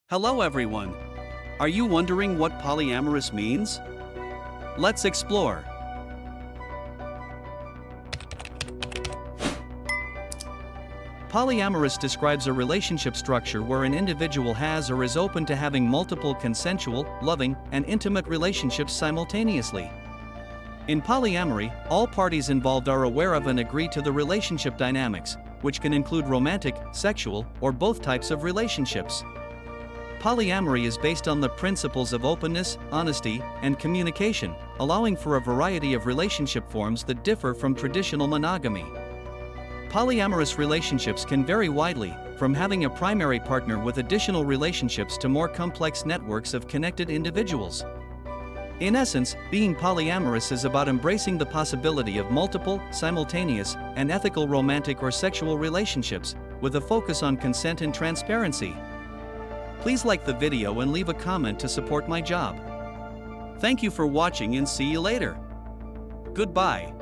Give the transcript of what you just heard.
Hello everyone! Are you wondering what polyamorous means? Let's explore. Polyamorous describes a relationship structure where an individual has or is open to having multiple consensual, loving, and intimate relationships simultaneously. In polyamory, all parties involved are aware of and agree to the relationship dynamics, which can include romantic, sexual, or both types of relationships. Polyamory is based on the principles of openness, honesty, and communication, allowing for a variety of relationship forms that differ from traditional monogamy. Polyamorous relationships can vary widely, from having a primary partner with additional relationships to more complex networks of connected individuals. In essence, being polyamorous is about embracing the possibility of multiple, simultaneous, and ethical romantic or sexual relationships, with a focus on consent and transparency. Please like the video and leave a comment to support my job. Thank you for watching and see you later. Goodbye.